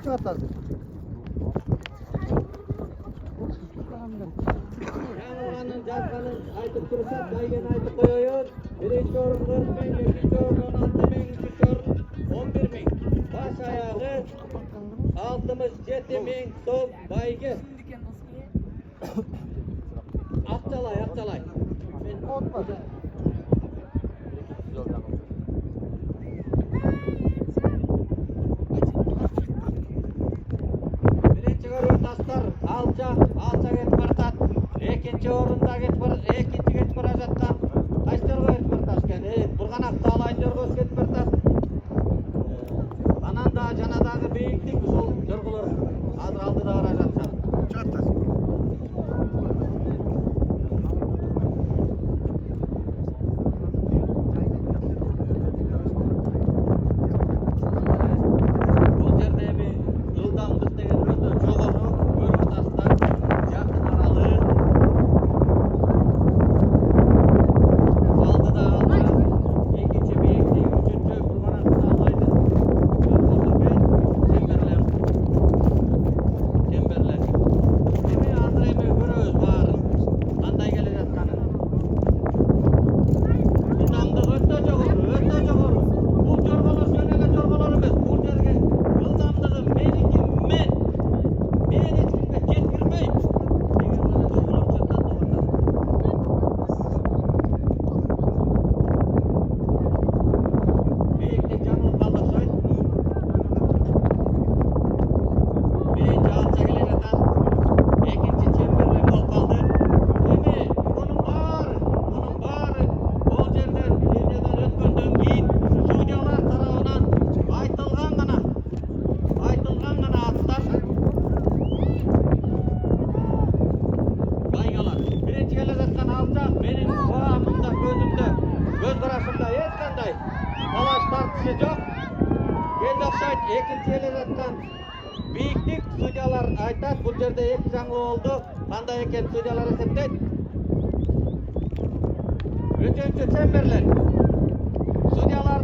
Çıkartarsın. Yanılganın, жазганын айтып турушат, байгени айтып коёюн. Биринчи орун 40 миң, экинчи орун 16 миң, үчүнчү орун 11 миң. Баш аягы 67 миң сом байге. Акчалай. Отmadı. Birinci görüyor taslar alça geç bartat. Ekinci orunda geç barajattan. Taşlarga geç bartasken. Burganak dağlayın jorgos geç bartat. Анан да жанадагы бийиктик ушул жорголор азыр алдыда бара жатышат. Çıkartarsın. Бул жерде эми ылдамдык деген өтө жогору, өрүк тастар жакын аралык. Алдыда экинчи бийиктик, үчүнчү бурганак дагылайдын жорголор менен чемберлер. Эми азыр көрөбүз баарын кандай келе жатканын. Ылдамдык өтө жогору. Бул жорголор жөн жорголор эмес. Бул жерге ылдамдыгы меники мен эч кимге жеткирбейм деген гана жорголор чаттан тоготат. Бийиктик жамылып калды окшойт. Биринчи алча келе жатат. Экинчи чемберлер болуп калды. Эми мунун баары бул жерден линиядан өткөндөн кийин судьялар тарабынан айтылган гана аттар байгалар. Биринчи келе жаткан алча менин баамымда, көзүмдө, көз карашымда эч кандай талаш тартышы жок. Келди окшойт. Экинчи келе жаткан бийиктик судьялар айтат, бул жерде эки жаңылуу болду. Кандай экен судьялар эсептейт. Үчүнчү чемберлер. Судьялар